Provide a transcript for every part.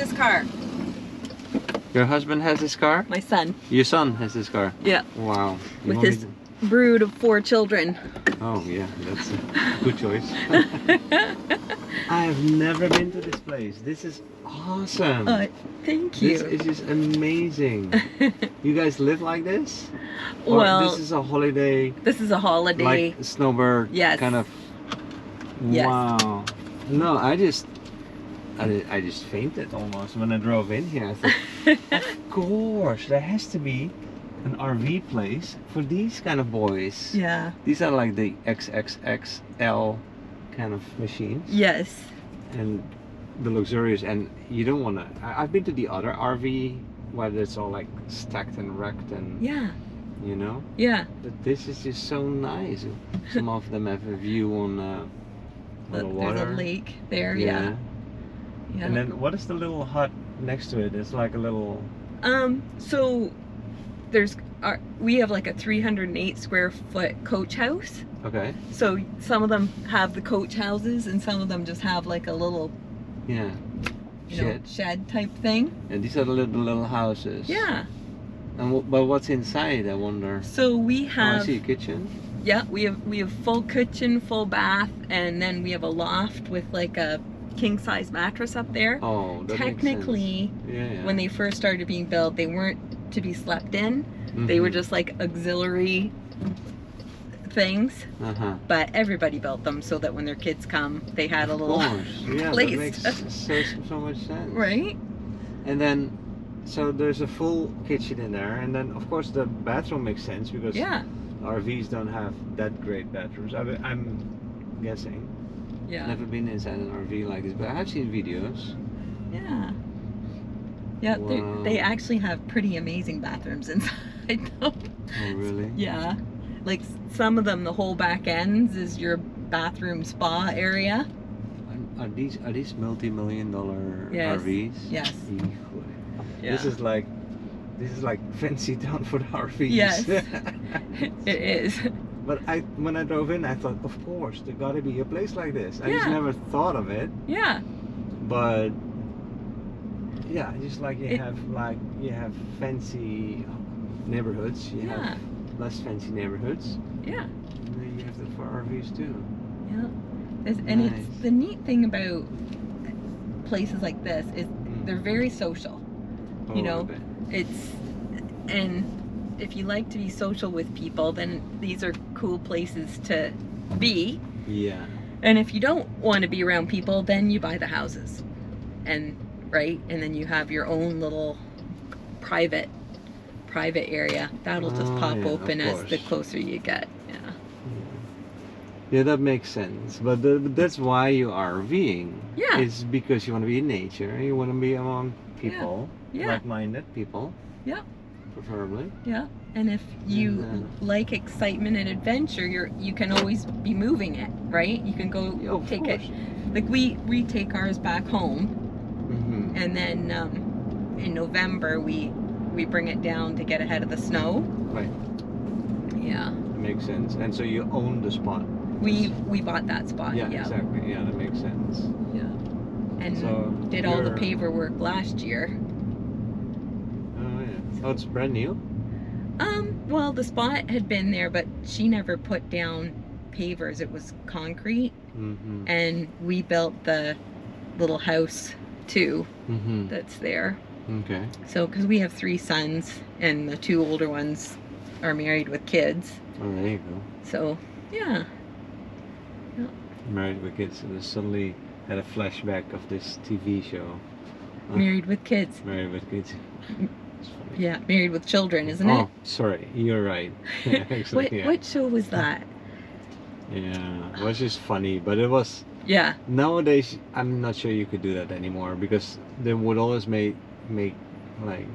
this car. Your husband has his car? My son. Your son has his car? Yeah. Wow. With his brood of 4 children. Oh yeah, that's a good choice. I have never been to this place. This is awesome. Thank you. This is just amazing. You guys live like this? Or Well, this is a holiday. This is a holiday. Like Snowbird. Yes. Kind of. Yes. Wow. No, I just fainted almost when I drove in here. I thought, of course, there has to be an RV place for these kind of boys. Yeah. These are like the XXXL kind of machines. Yes. And the luxurious, and you don't want to. I've been to the other RV where it's all like stacked and wrecked and. Yeah. You know. Yeah. But this is just so nice. Some of them have a view on the water. There's a lake there. Yeah. Yeah. And then what is the little hut next to it? It's like a little. So we have like a 308 square foot coach house. Okay. So some of them have the coach houses and some of them just have like a little shed type thing. And these are the little houses. Yeah. And but what's inside, I wonder? So we have. Oh, I see a kitchen. Yeah, we have full kitchen, full bath, and then we have a loft with like a king size mattress up there. Oh, that technically, makes sense. Yeah. When they first started being built, they weren't to be slept in. They were just like auxiliary things. But everybody built them so that when their kids come, they had a little place. That makes so much sense. Right? And then, so there's a full kitchen in there, and then of course the bathroom makes sense because RVs don't have that great bathrooms. I'm guessing. Yeah. Never been inside an RV like this, but I have seen videos. Yeah. Yeah, wow. They actually have pretty amazing bathrooms inside though. Oh really? Yeah. Like some of them, the whole back ends is your bathroom spa area. Are these multi-million-dollar RVs? Yes. Yeah. This is like fancy town for the RVs. Yes. It is. But when I drove in, I thought, of course, there got to be a place like this. I just never thought of it. Yeah. But yeah, just like you have fancy neighborhoods, you have less fancy neighborhoods. Yeah. And then you have that for RVs too. Yeah. And it's the neat thing about places like this is they're very social. Oh, you know, and if you like to be social with people, then these are cool places to be. Yeah. And if you don't want to be around people, then you buy the houses. And then you have your own little private area. That'll just pop open as the closer you get. Yeah. Yeah, that makes sense. But that's why you are RVing. Yeah. It's because you want to be in nature. You want to be among people, yeah. like-minded people. Yeah. Preferably. Yeah. And if you like excitement and adventure, you can always be moving it, right? You can go take it. Like we take ours back home, and then in November we bring it down to get ahead of the snow. Right. Yeah. That makes sense. And so you own the spot. We bought that spot. Yeah. Exactly. Yeah, that makes sense. Yeah. And did all the paver work last year. Oh yeah. Oh, it's brand new? Well, the spot had been there, but she never put down pavers. It was concrete. And we built the little house too that's there. Okay. So, because we have 3 sons, and the 2 older ones are married with kids. Oh, there you go. So, yeah. Married with kids. And I suddenly had a flashback of this TV show. Married with kids. Married with kids. Yeah, Married with Children, isn't it? Oh, sorry, you're right. Actually, what show was that? Yeah, it was just funny, but it was. Yeah. Nowadays, I'm not sure you could do that anymore because they would always make like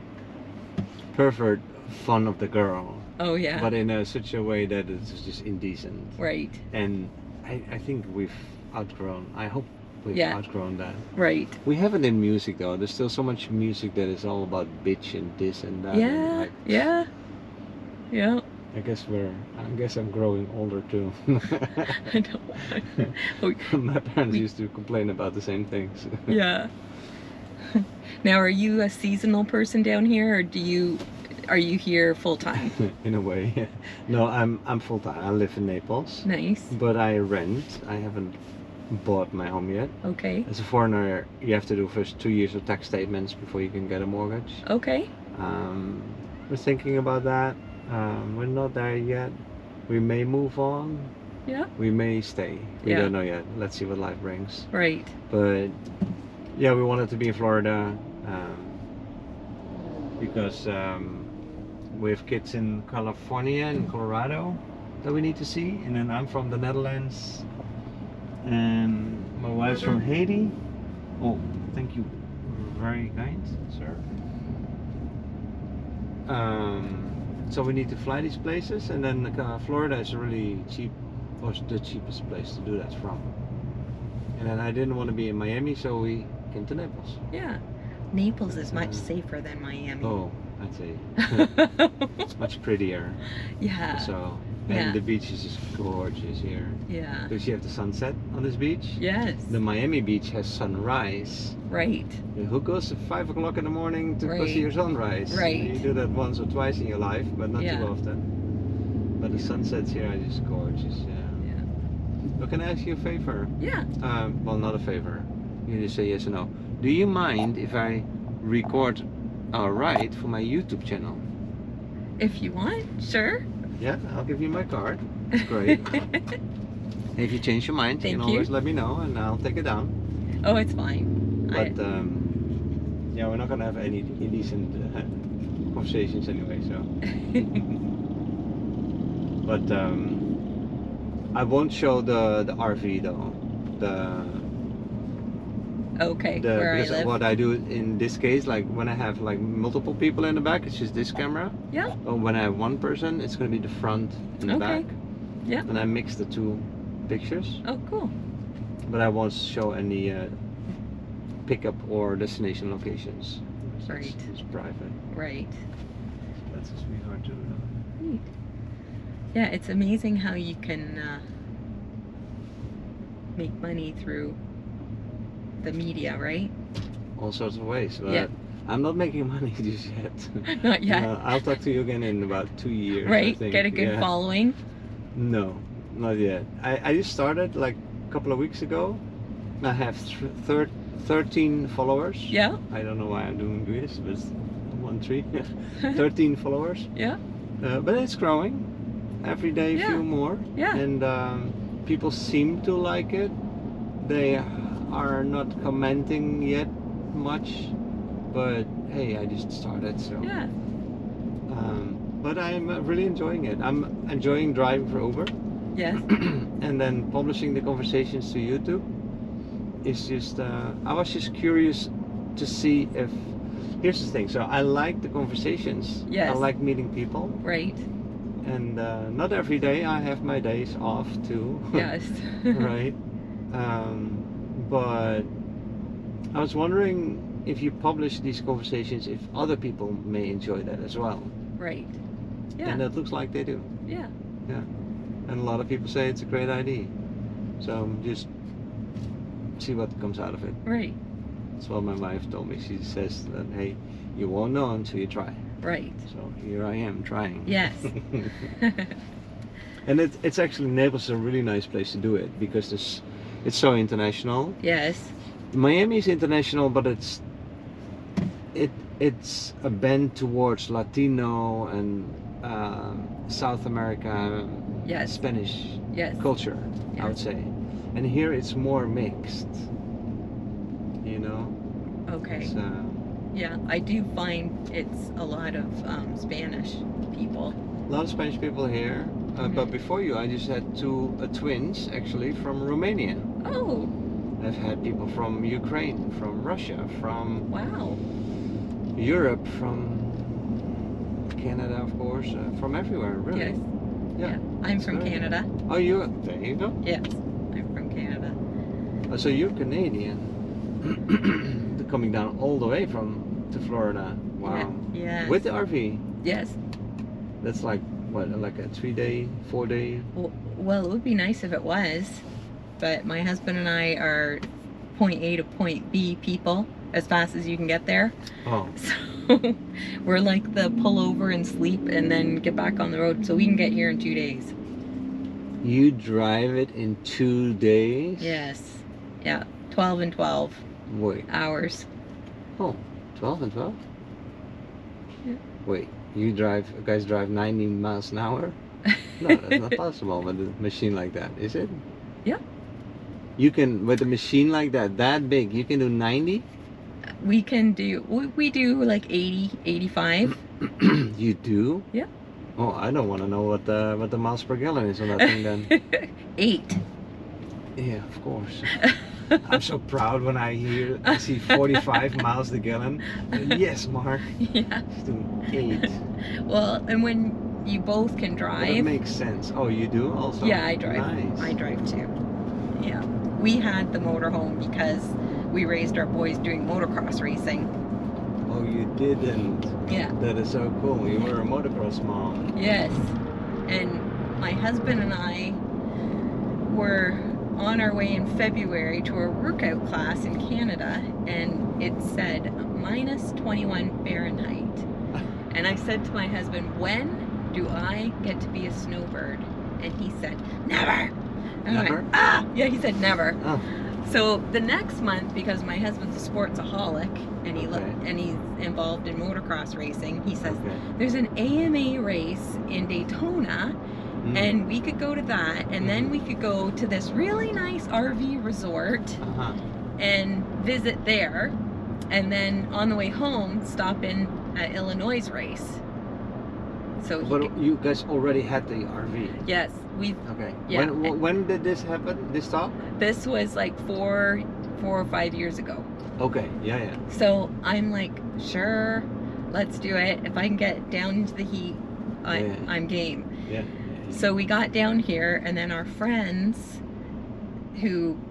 pervert fun of the girl. Oh yeah. But in such a way that it's just indecent. Right. And I think we've outgrown. I hope we've outgrown that. Right. We have it in music though. There's still so much music that is all about bitch and this and that. Yeah. And like, yeah. I guess I'm growing older too. I don't know. My parents used to complain about the same things. Yeah. Now, are you a seasonal person down here, or are you here full time? In a way, yeah. No, I'm full time. I live in Naples. Nice. But I rent. I haven't bought my home yet. Okay. As a foreigner, you have to do first 2 years of tax statements before you can get a mortgage. Okay. We're thinking about that. We're not there yet. We may move on. Yeah. We may stay. We Yeah. don't know yet. Let's see what life brings. Right. But yeah, we wanted to be in Florida because we have kids in California and Colorado that we need to see, and then I'm from the Netherlands, and my wife's from Haiti. Oh, thank you, very kind, sir. So we need to fly these places, and then Florida is really cheap, or the cheapest place to do that from. And then I didn't want to be in Miami, so we came to Naples. Yeah. Naples is much safer than Miami. Oh, I'd say. It's much prettier. Yeah. So, and the beach is just gorgeous here. Yeah. Because you have the sunset on this beach. Yes. The Miami beach has sunrise. Right. Who goes at 5 o'clock in the morning to go see your sunrise? Right. You do that once or twice in your life, but not too often. But the sunsets here are just gorgeous. Yeah. But can I ask you a favor? Yeah. Well, not a favor. You just say yes or no. Do you mind if I record our ride for my YouTube channel? If you want, sure. Yeah, I'll give you my card. Great. If you change your mind, you can always let me know and I'll take it down. Oh, it's fine. But yeah, we're not gonna have any indecent conversations anyway, so. But I won't show the RV though. Where I live. What I do in this case, like when I have like multiple people in the back, it's just this camera. Yeah. But when I have one person, it's gonna be the front and the back. Yeah. And I mix the two pictures. Oh, cool. But I won't show any pickup or destination locations. Right. It's private. Right. That's a sweetheart too. Neat. Yeah, it's amazing how you can make money through the media, right? All sorts of ways, but I'm not making money just yet. Not yet. I'll talk to you again in about 2 years. Right, I think. get a good following. No, not yet. I just started like a couple of weeks ago. I have 13 followers. Yeah. I don't know why I'm doing this, but 13 followers. Yeah. But it's growing. Every day a few more. Yeah. And people seem to like it. They are not commenting yet much, but hey, I just started, so yeah. But I'm really enjoying it. I'm enjoying driving for Uber. Yes. And then publishing the conversations to YouTube. It's just I was just curious to see if here's the thing. So I like the conversations. Yes. I like meeting people. Right. And not every day I have my days off too. Yes. Right. But I was wondering if you publish these conversations, if other people may enjoy that as well. Right. Yeah. And it looks like they do. Yeah. Yeah. And a lot of people say it's a great idea. So just see what comes out of it. Right. That's what my wife told me. She says that, hey, you won't know until you try. Right. So here I am trying. Yes. And it's actually, Naples is a really nice place to do it because it's so international. Yes. Miami is international, but it's a bend towards Latino and South America, Spanish culture, I would say. And here it's more mixed, you know? Okay. It's, yeah, I do find it's a lot of Spanish people. a lot of Spanish people here. But before you, I just had two twins actually from Romania. Oh. I've had people from Ukraine, from Russia, from Europe, from Canada, of course, from everywhere, really. Yes. Yeah. I'm from Canada. Oh, there you go. Yes, I'm from Canada. Oh, so you're Canadian. Coming down all the way to Florida. Wow. Yeah. With the RV. Yes. That's like what, like a 3-day, 4-day? Well, it would be nice if it was, but my husband and I are point A to point B people as fast as you can get there. Oh. So we're like the pull over and sleep and then get back on the road so we can get here in 2 days. You drive it in 2 days? Yes. Yeah. 12 and 12 Wait. hours. Oh, 12 and 12? Yeah. Wait, you guys drive 90 miles an hour? No, that's not possible with a machine like that, is it? Yeah. You can, with a machine like that big, you can do 90? We can do, we do like 80, 85. You do? Yeah. Oh, I don't want to know what the miles per gallon is on that thing then. 8. Yeah, of course. I'm so proud when I see 45 miles a gallon. Yes, Mark. Yeah. It's doing 8. Well, and when you both can drive. That makes sense. Oh, you do also? Yeah, I drive. Nice. I drive too. Yeah. We had the motorhome because we raised our boys doing motocross racing. Oh, you didn't? Yeah. That is so cool. You were a motocross mom. Yes. And my husband and I were on our way in February to a workout class in Canada, and it said minus 21 Fahrenheit. And I said to my husband, when do I get to be a snowbird? And he said, never. And I Never? went, ah! Yeah, he said never. Oh. So the next month, because my husband's a sportsaholic and Okay. and he's involved in motocross racing, he says Okay. there's an AMA race in Daytona, and we could go to that, and then we could go to this really nice RV resort Uh-huh. and visit there, and then on the way home stop in at Illinois' race. So he But could, you guys already had the RV. yes, we. Okay. Yeah. When did this happen? This talk? This was like four or 5 years ago. Okay. Yeah, yeah. So I'm like, sure, let's do it. If I can get down into the heat, Yeah. I'm game. Yeah. So we got down here, and then our friends,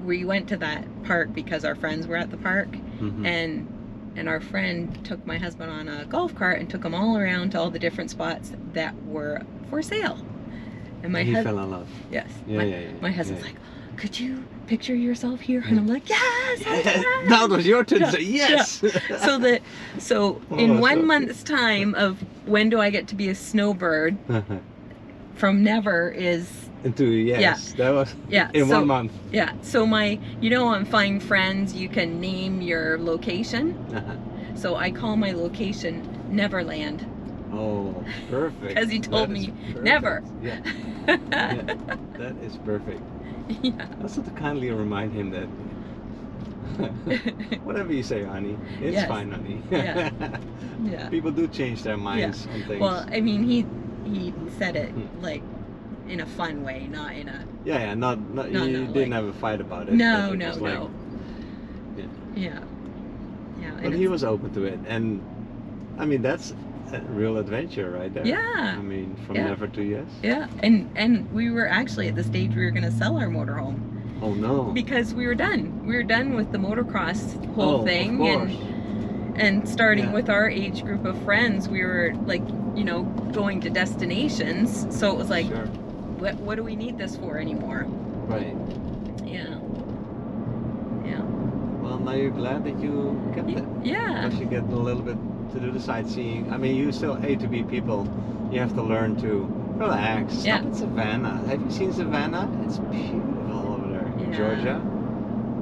we went to that park because our friends were at the park, Mhm. and our friend took my husband on a golf cart and took him all around to all the different spots that were for sale. And my he husband, fell in love. yes, Yeah, yeah. my husband's yeah. like, could you picture yourself here? And I'm like, yes, I Yes. can. Now it was your turn to Yeah, say yes. So Oh, in that's 1 so month's time of when do I get to be a snowbird, from never is Into yes. That was yeah. in so, 1 month. Yeah. So on Find Friends, you can name your location. So I call my location Neverland. Oh, perfect. Because he told That me is perfect. never. Yeah. Yeah. That is perfect. Yeah. Also to kindly remind him that whatever you say, honey, it's Yes. fine, honey. Yeah. Yeah. People do change their minds on things. Well, I mean, he said it like in a fun way, not in a yeah, not No, you no, didn't like- have a fight about it. no, but it no, was like, no. Yeah. Yeah. Yeah. But and he it's- was open to it, and I mean that's a real adventure right there. Yeah. I mean, from Yeah. never to yes. Yeah, and we were actually at the stage we were going to sell our motorhome Oh no. because we were done. We were done with the motocross whole thing, Of course. and starting Yeah. with our age group of friends, we were like, going to destinations. So it was like, Sure. what do we need this for anymore? Right. Yeah. Yeah. Well, now you're glad that you kept it. Yeah. Because you get a little bit to do the sightseeing. I mean, you still A to B people. You have to learn to relax. Stop Yeah. in Savannah. Have you seen Savannah? It's beautiful over there in Yeah. Georgia.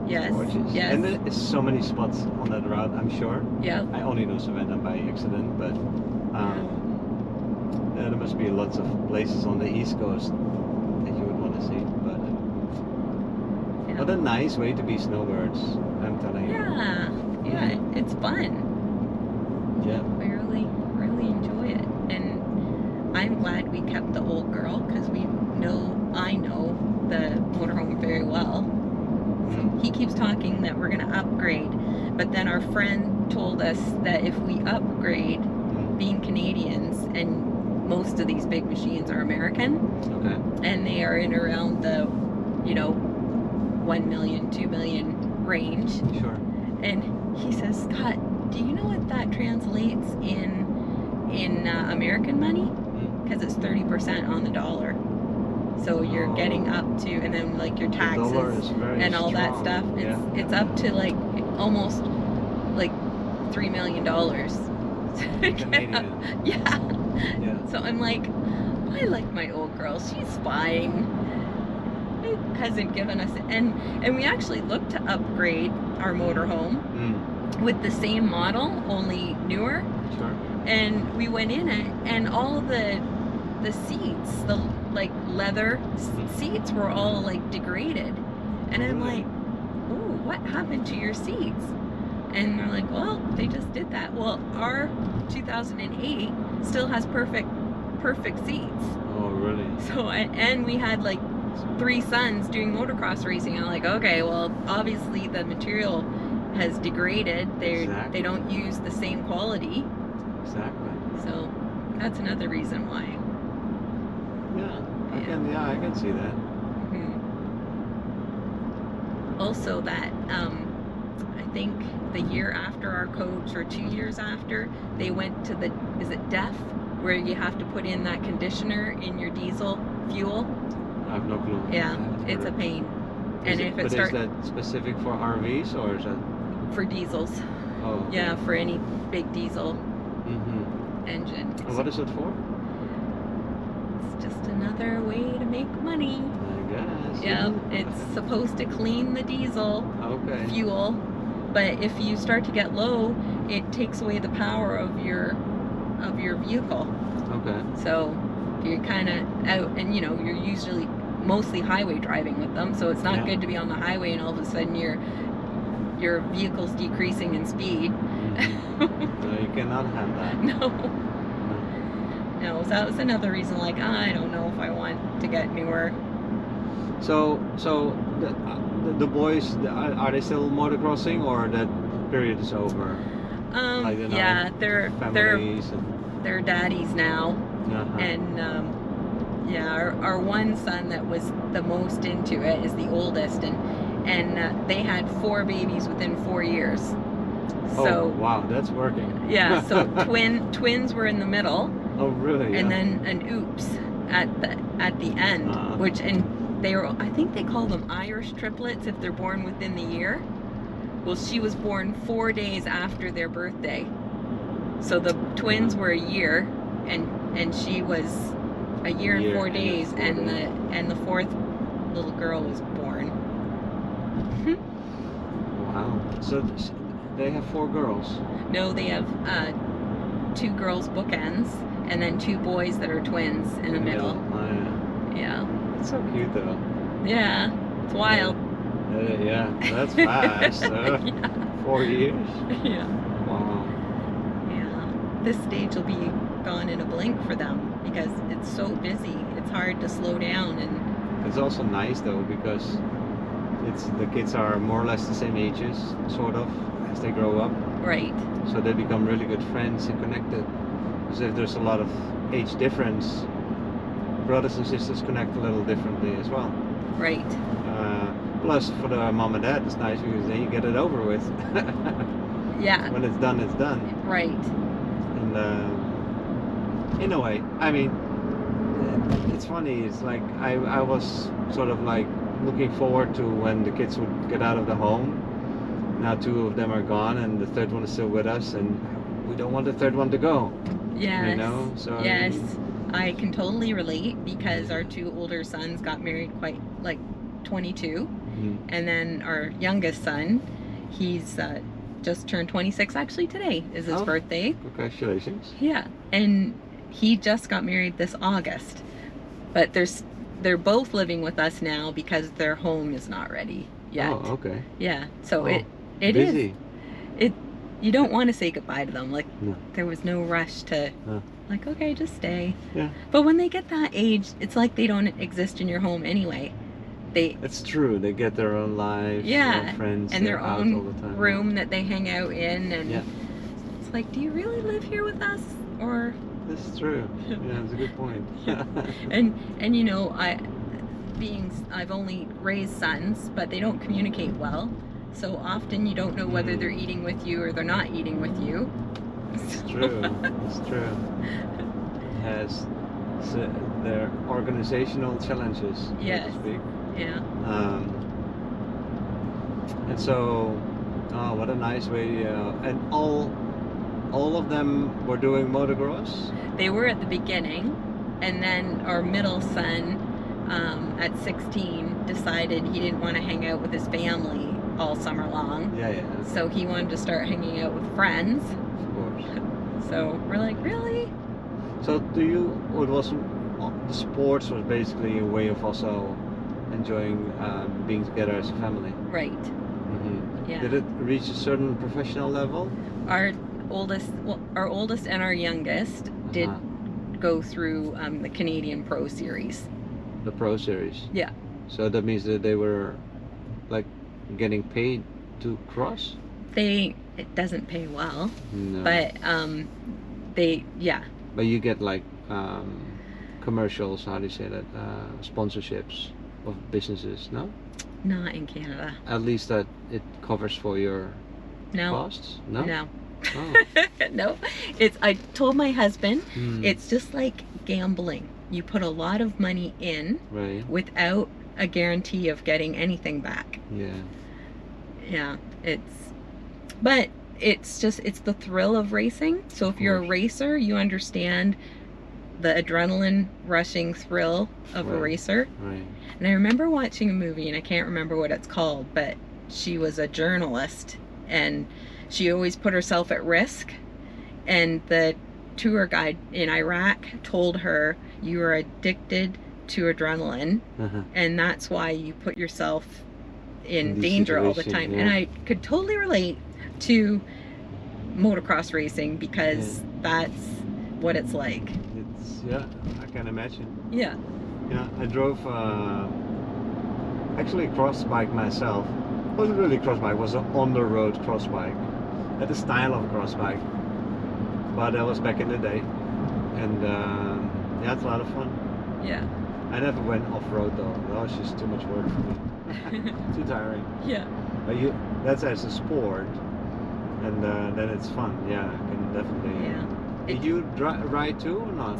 Yes. Gorgeous. Yes. And there is so many spots on that route, I'm sure. Yeah. I only know Savannah by accident, but yeah, there must be lots of places on the East Coast that you would want to see. But Yeah. what a nice way to be snowbirds, I'm telling you. Yeah. Yeah. It's fun. Yeah. I really, really enjoy it, and I'm glad we kept the old girl because I know the motorhome very well. So he keeps talking that we're gonna upgrade, but then our friend told us that if we upgrade, being Canadians, and most of these big machines are American, Okay. and they are in around the, 1 million, 2 million range. Sure. And he says, Scott, do you know what that translates in American money? Because it's 30% on the dollar. So you're getting up to, and then like your taxes The dollar is very and all that strong. stuff. It's up to like almost like $3 million. Canadian. Yeah. Yeah. So I'm like, I like my old girl. She's fine. It hasn't given us, and we actually looked to upgrade our motorhome with the same model, only newer. Sure. And we went in it, and all the seats, the like leather seats, were all like degraded. And I'm like, oh, what happened to your seats? And they're like, well, they just did that. Well, our 2008 still has perfect seats. Oh, really? So, and we had like 3 sons doing motocross racing. I'm like, okay, well, obviously the material has degraded. They don't use the same quality. Exactly. So that's another reason why. Yeah, I can see that. Also, that I think the year after our coach, or 2 years after, they went to the, is it DEF, where you have to put in that conditioner in your diesel fuel. I have no clue. Yeah, it's a pain. And if it starts, is that specific for RVs or is that for diesels? Oh. Okay. Yeah, for any big diesel engine. And what is it for? It's just another way to make money. I guess. Yeah, it's supposed to clean the diesel fuel, but if you start to get low, it takes away the power of your vehicle. Okay. So you're kind of out, and you know, you're usually mostly highway driving with them, so it's not good to be on the highway and all of a sudden your vehicle's decreasing in speed. No, you cannot have that. No, so that was another reason, like, I don't know if I want to get newer. So the boys, are they still motocrossing, or that period is over? Like, you know, yeah, they're daddies now. And yeah, our one son that was the most into it is the oldest, and they had 4 babies within 4 years. So wow, that's working. Yeah, so twins were in the middle. Oh, really? And then an oops at the end, which, and they were, I think they call them Irish triplets if they're born within the year. Well, she was born 4 days after their birthday, so the twins were a year, and she was a year and 4 days, and the 4th little girl was born. Wow. So they have 4 girls? No, they have 2 girls bookends, and then 2 boys that are twins in the middle. Oh, yeah. It's so cute though. Yeah, it's wild. Yeah, that's fast. 4 years? Yeah. Wow. Yeah. This stage will be gone in a blink for them because it's so busy. It's hard to slow down, and it's also nice though because the kids are more or less the same ages, sort of, as they grow up. Right. So they become really good friends and connected. Because if there's a lot of age difference, brothers and sisters connect a little differently as well. Right. Plus, for the mom and dad, it's nice because then you get it over with. Yeah. When it's done, it's done. Right. And in a way, I mean, it's funny. It's like I was sort of like looking forward to when the kids would get out of the home. Now 2 of them are gone, and the 3rd one is still with us, and we don't want the 3rd one to go. Yes. You know? So yes. I can totally relate because our 2 older sons got married quite like 22, and then our youngest son, he's just turned 26. Actually, today is his birthday. Congratulations. Yeah, and he just got married this August, but they're both living with us now because their home is not ready yet. Oh, okay. Yeah, so it busy. is. You don't want to say goodbye to them. Like, no. There was no rush to, like, okay, just stay. Yeah. But when they get that age, it's like they don't exist in your home anyway. It's true. They get their own lives, their own friends, and their own all the time. room that they hang out in, and it's like, do you really live here with us, or? That's true. Yeah, that's a good point. and you know, I've only raised sons, but they don't communicate well. So often you don't know whether they're eating with you or they're not eating with you. It's true. It's true. It has. So their organizational challenges, so Yes. to speak. Yeah. And so, oh, what a nice way! And all of them were doing motocross. They were at the beginning, and then our middle son, at 16, decided he didn't want to hang out with his family all summer long. Yeah, yeah. So he wanted to start hanging out with friends. Of course. So we're like, really? So it was the sports was basically a way of also enjoying being together as a family. Right. Mm-hmm. Yeah. Did it reach a certain professional level? Our oldest and our youngest did go through the Canadian Pro Series. The Pro Series. Yeah. So that means that they were like getting paid to cross? It doesn't pay well, No. but yeah. But you get like commercials, how do you say that? Sponsorships of businesses, no? Not in Canada. At least that it covers for your No. costs? No? No. Oh. No. I told my husband, Hmm. it's just like gambling. You put a lot of money in Right. without a guarantee of getting anything back. Yeah. Yeah, but it's the thrill of racing. So if you're a course. racer, you understand the adrenaline rushing thrill of a Right. racer. Right. And I remember watching a movie, and I can't remember what it's called, but she was a journalist, and she always put herself at risk. And the tour guide in Iraq told her, you are addicted to adrenaline, Uh-huh. and that's why you put yourself in In these danger all the situations, time. yeah. And I could totally relate to motocross racing because that's what it's like. Yeah, I can imagine. Yeah. Yeah, I drove actually a cross bike myself. It wasn't really a cross bike, it was an on the road cross bike. Had the style of a cross bike. But that was back in the day. And yeah, it's a lot of fun. Yeah. I never went off-road though. That was just too much work for me. Too tiring. Yeah. But that's as a sport. And then it's fun. Yeah, I can definitely. Yeah. Did you ride too or not?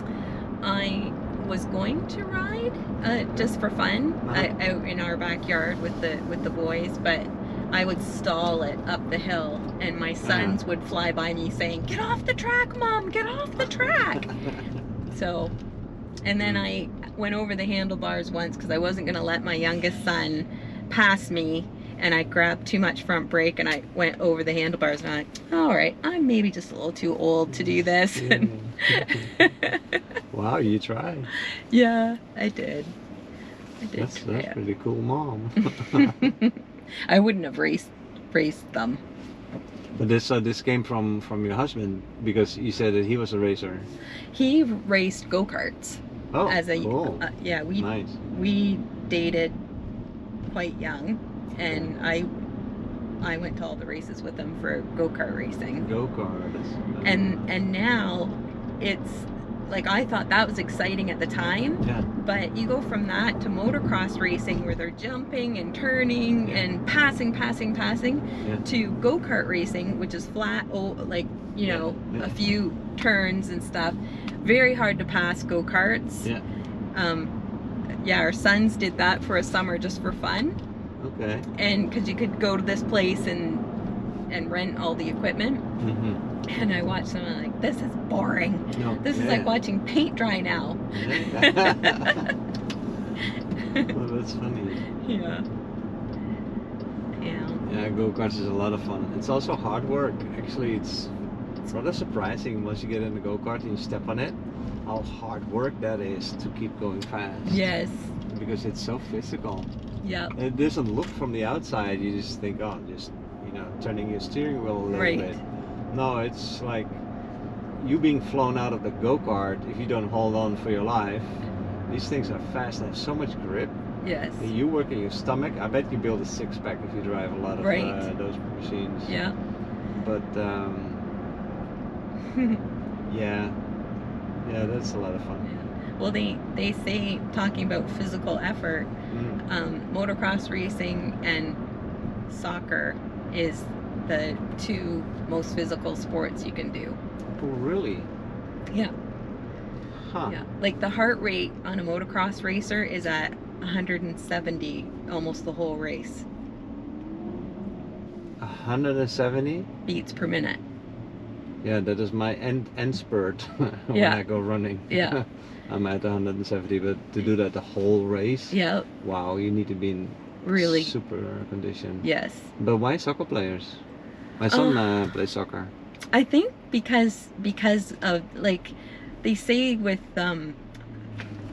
I was going to ride just for fun out in our backyard with the boys, but I would stall it up the hill, and my sons would fly by me saying, "Get off the track, Mom! Get off the track!" So, and then I went over the handlebars once because I wasn't going to let my youngest son pass me, and I grabbed too much front brake and I went over the handlebars, and I'm like, all right, I'm maybe just a little too old to do this. Wow, you tried. Yeah, I did. That's pretty cool, Mom. I wouldn't have raced them. But this came from your husband because you said that he was a racer. He raced go-karts. Oh, as a cool. Yeah, Nice. we dated quite young, and I went to all the races with him for go-kart racing. Go-kart. And now it's like, I thought that was exciting at the time. Yeah. But you go from that to motocross racing where they're jumping and turning and passing to go-kart racing, which is flat, like, you know, a few turns and stuff. Very hard to pass go-karts. Yeah. Yeah, our sons did that for a summer just for fun. Okay. And because you could go to this place and rent all the equipment. Mm-hmm. And I watched them and I'm like, this is boring. No. This is like watching paint dry now. Well, that's funny. Yeah. Yeah. Yeah, go-karts is a lot of fun. It's also hard work. Actually, it's rather surprising once you get in a go-kart and you step on it, how hard work that is to keep going fast. Yes. Because it's so physical. Yeah. It doesn't look from the outside. You just think, oh, just, you know, turning your steering wheel a little bit. No, it's like you being flown out of the go-kart. If you don't hold on for your life, these things are fast and have so much grip. Yes. And you work in your stomach. I bet you build a six-pack if you drive a lot of those machines. Yeah. But yeah, that's a lot of fun. Yeah. Well, they say, talking about physical effort, motocross racing and soccer is the two most physical sports you can do. Oh, really? Yeah. Huh. Yeah, like the heart rate on a motocross racer is at 170 almost the whole race. 170? Beats per minute. Yeah, that is my end spurt when Yeah. I go running. Yeah. I'm at 170, but to do that the whole race, Yeah. wow, you need to be in Really super condition. Yes. But why soccer players? My son plays soccer. I think because of, like, they say with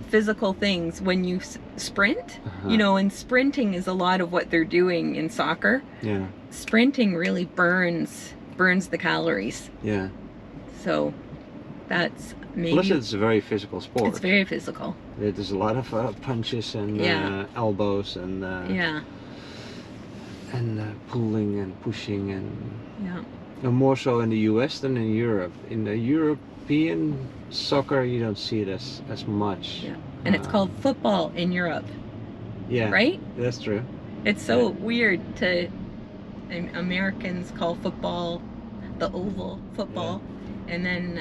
physical things, when you sprint, you know, and sprinting is a lot of what they're doing in soccer. Yeah. Sprinting really burns the calories. Yeah. So that's maybe. Plus, it's a very physical sport. It's very physical. There's a lot of punches and elbows and pulling and pushing and more so in the US than in Europe. In the European soccer, you don't see it as much. Yeah, and it's called football in Europe. Yeah, right. That's true. It's so weird to Americans call football the oval football, and then.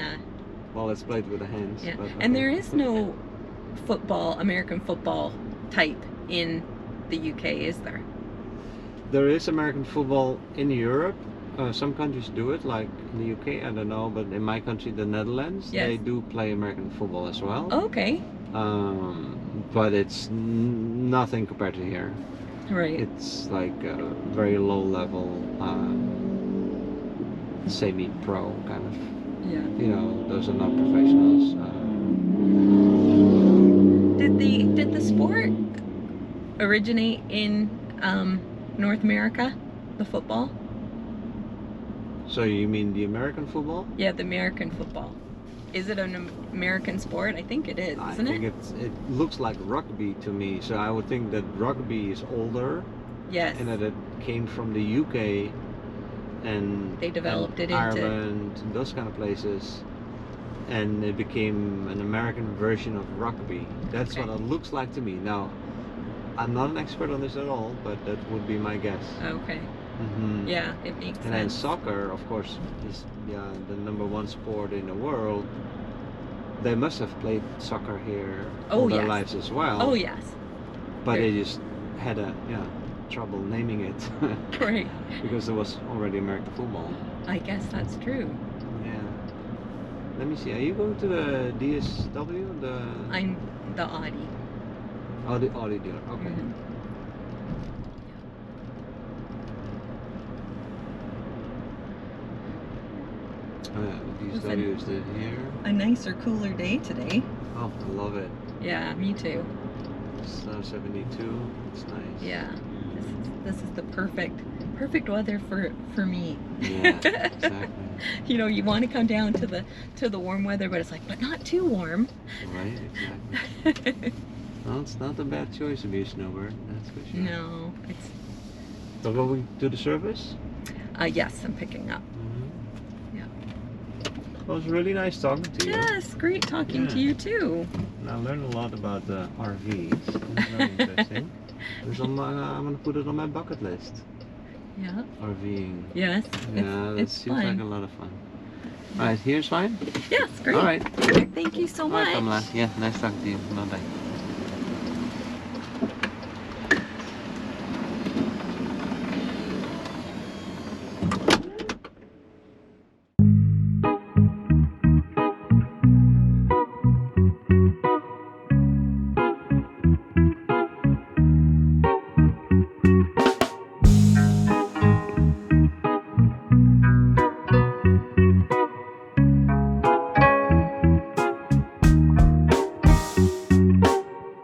Well, it's played with the hands. Yeah, but, and there is no American football type in the UK, is there? There is American football in Europe. Some countries do it, like in the UK, I don't know, but in my country, the Netherlands, they do play American football as well. Oh, okay. But it's nothing compared to here. Right. It's like a very low level, semi-pro kind of. Yeah. You know, those are not professionals. Did the sport originate in North America, the football? So you mean the American football? Yeah, the American football. Is it an American sport? I think it is, isn't it? I think it looks like rugby to me. So I would think that rugby is older. Yes. And that it came from the UK and they developed it Ireland, and those kind of places, and it became an American version of rugby. That's what it looks like to me. Now, I'm not an expert on this at all, but that would be my guess. Okay. Yeah, it makes sense. And then soccer, of course, is the #1 sport in the world. They must have played soccer here all their lives as well. Oh yes. But they just had trouble naming it. Right. Because there was already American football. I guess that's true. Yeah. Let me see. Are you going to the DSW? I'm the Audi. Oh, the Audi dealer. Okay. DSW is here. A nicer, cooler day today. Oh, I love it. Yeah, me too. It's now 72. It's nice. Yeah. This is the perfect weather for me. Yeah, exactly. You know, you want to come down to the warm weather, but it's like, but not too warm. Right, exactly. Well, it's not a bad choice to be a snowbird, that's for sure. No, it's. So going to the service? Yes, I'm picking up. Yeah. Well, it was really nice talking to you. Yes, great talking to you too. And I learned a lot about the RVs. It's very interesting. I'm gonna put it on my bucket list. Yeah. RVing. Yes. Yeah, that seems fun. like a lot of fun. Alright, here's fine? Yes, great. Alright. Thank you so much. Pamela. Yeah, nice talking to you. Bye bye.